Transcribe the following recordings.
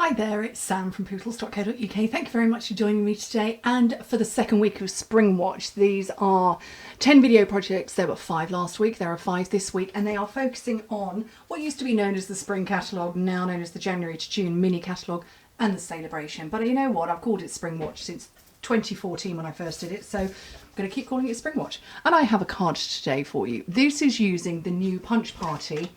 Hi there, it's Sam from Pootles.co.uk. Thank you very much for joining me today. And for the second week of Spring Watch, these are 10 video projects. There were 5 last week, there are 5 this week, and they are focusing on what used to be known as the Spring Catalogue, now known as the January to June Mini Catalogue and the Celebration. But you know what, I've called it Spring Watch since 2014 when I first did it, so I'm going to keep calling it Spring Watch. And I have a card today for you. This is using the new Punch Party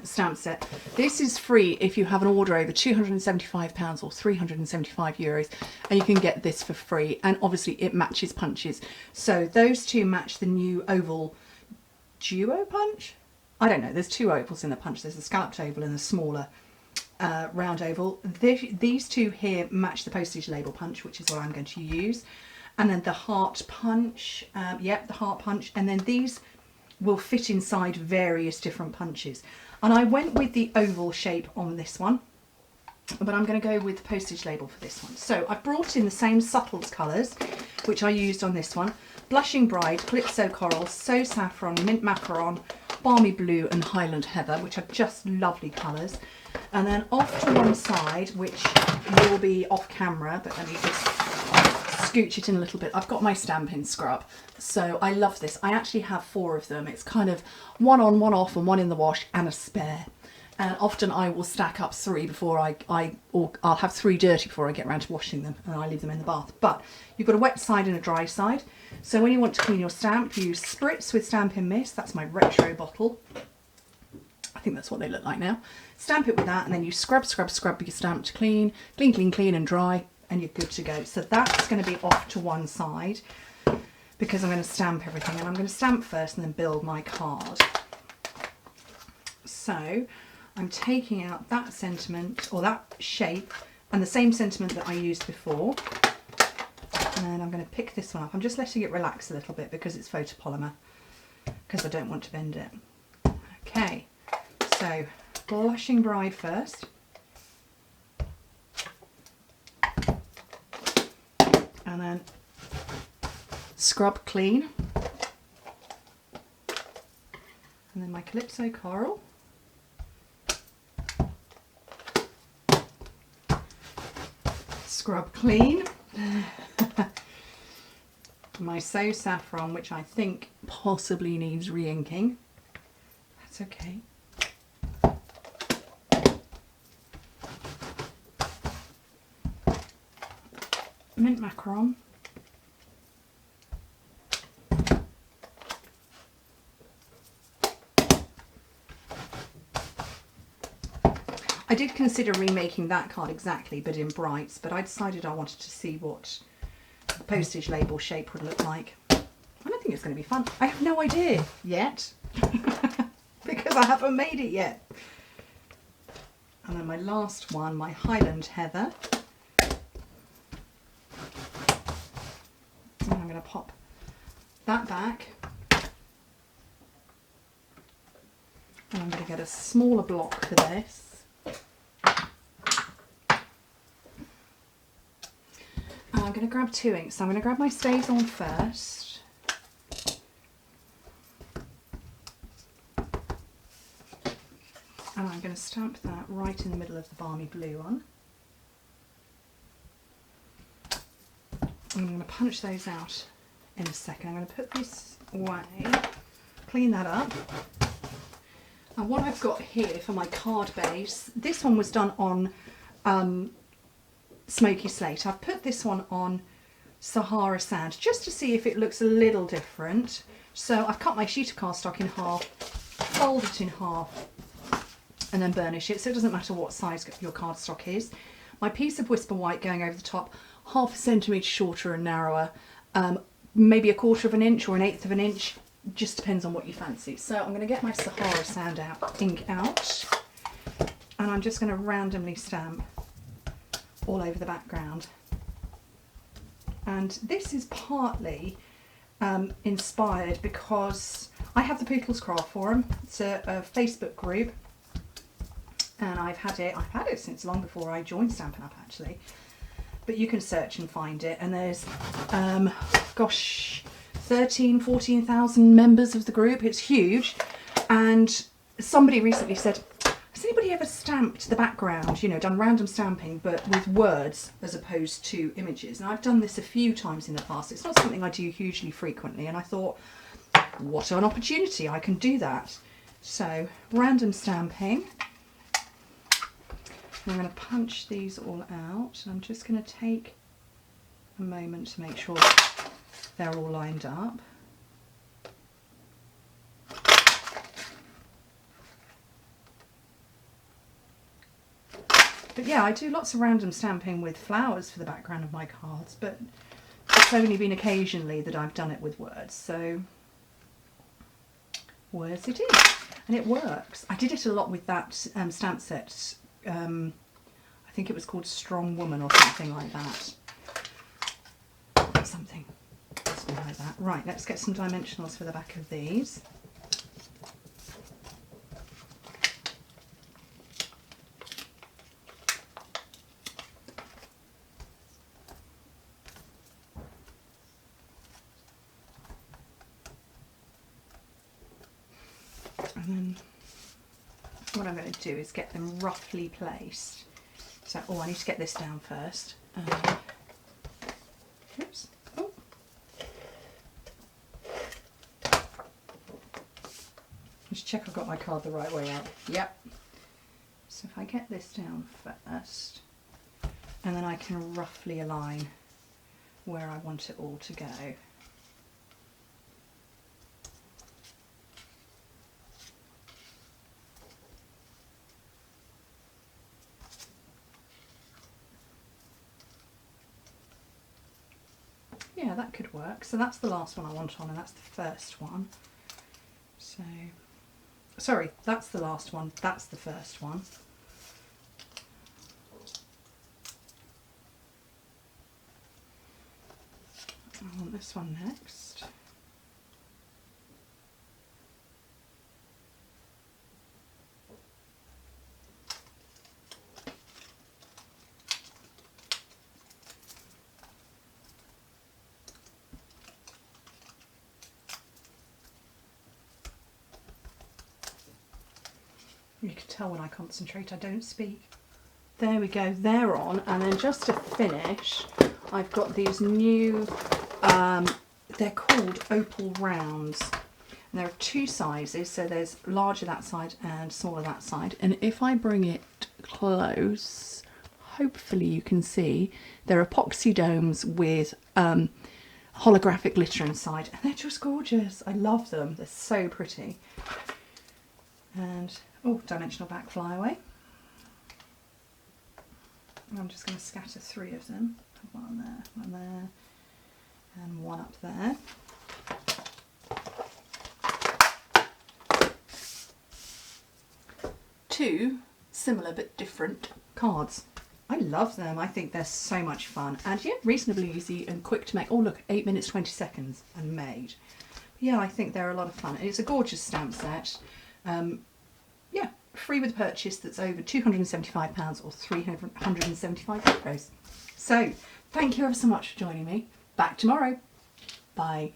stamp set. This is free if you have an order over £275 or €375, and you can get this for free, and obviously it matches punches. So those two match the new oval duo punch. I don't know, there's 2 ovals in the punch. There's a scalloped oval and a smaller round oval. These two here match the postage label punch, which is what I'm going to use, and then the heart punch. Yep, the heart punch, and then these will fit inside various different punches. And I went with the oval shape on this one, but I'm going to go with the postage label for this one. So I've brought in the same Subtles colours, which I used on this one: Blushing Bride, Calypso Coral, So Saffron, Mint Macaron, Balmy Blue and Highland Heather, which are just lovely colours. And then off to one side, which will be off camera, but let me just scooch it in a little bit. I've got my stamping scrub, so I love this. I actually have 4 of them. It's kind of one on, one off, and one in the wash and a spare. And often I will stack up 3 before or I'll have 3 dirty before I get around to washing them, and I leave them in the bath. But you've got a wet side and a dry side. So when you want to clean your stamp, you spritz with Stampin' Mist. That's my retro bottle. I think that's what they look like now. Stamp it with that, and then you scrub your stamp to clean, and dry, and you're good to go. So that's going to be off to one side because I'm going to stamp everything, and I'm going to stamp first and then build my card. So I'm taking out that sentiment, or that shape, and the same sentiment that I used before, and I'm going to pick this one up. I'm just letting it relax a little bit because it's photopolymer, because I don't want to bend it. Okay, so Blushing Bride first. And then scrub clean, and then my Calypso Coral, scrub clean, my So Saffron, which I think possibly needs re-inking. That's okay. Mint Macaron, I did consider remaking that card exactly, but in brights, but I decided I wanted to see what the postage label shape would look like. And I think it's going to be fun. I have no idea yet because I haven't made it yet. And then my last one, my Highland Heather. And I'm going to pop that back. And I'm going to get a smaller block for this. And I'm going to grab 2 inks. So I'm going to grab my Stays On first. And I'm going to stamp that right in the middle of the Balmy Blue one. I'm going to punch those out in a second. I'm going to put this away, clean that up. And what I've got here for my card base, this one was done on Smoky Slate. I've put this one on Sahara Sand just to see if it looks a little different. So I've cut my sheet of cardstock in half, fold it in half, and then burnish it, so it doesn't matter what size your cardstock is. My piece of Whisper White going over the top, 1/2 centimetre shorter and narrower, maybe 1/4 of an inch or 1/8 of an inch, just depends on what you fancy. So I'm going to get my Sahara Sand ink out, and I'm just going to randomly stamp all over the background. And this is partly inspired because I have the Pootles Craft Forum. It's a Facebook group, and I've had it since long before I joined Stampin' Up! Actually. But you can search and find it, and there's gosh, 14,000 members of the group. It's huge. And somebody recently said, has anybody anybody ever stamped the background, you know, done random stamping but with words as opposed to images? And I've done this a few times in the past. It's not something I do hugely frequently, and I thought, what an opportunity, I can do that. So random stamping. I'm going to punch these all out, and I'm just going to take a moment to make sure they're all lined up. But yeah, I do lots of random stamping with flowers for the background of my cards, but it's only been occasionally that I've done it with words, so words it is. And it works. I did it a lot with that stamp set, I think it was called Strong Woman or something like that. Something like that. Right, let's get some dimensionals for the back of these. And then what I'm going to do is get them roughly placed. So, oh, I need to get this down first. Oops. Oh. Just check I've got my card the right way out. Yep. So if I get this down first, and then I can roughly align where I want it all to go. Yeah, that could work. So that's the last one I want on, and that's the first one. So, sorry, that's the last one, that's the first one. I want this one next. You can tell when I concentrate I don't speak. There we go, they're on. And then just to finish, I've got these new, they're called opal rounds. And there are two sizes, so there's larger that side and smaller that side. And if I bring it close, hopefully you can see, they're epoxy domes with holographic glitter inside. And they're just gorgeous. I love them, they're so pretty. And oh, dimensional back flyaway. I'm just going to scatter 3 of them. One there, and one up there. Two similar but different cards. I love them. I think they're so much fun, and yeah, reasonably easy and quick to make. Oh look, 8 minutes 20 seconds and made. But yeah, I think they're a lot of fun. It's a gorgeous stamp set. Yeah, free with purchase that's over £275 or €375. So, thank you ever so much for joining me. Back tomorrow. Bye.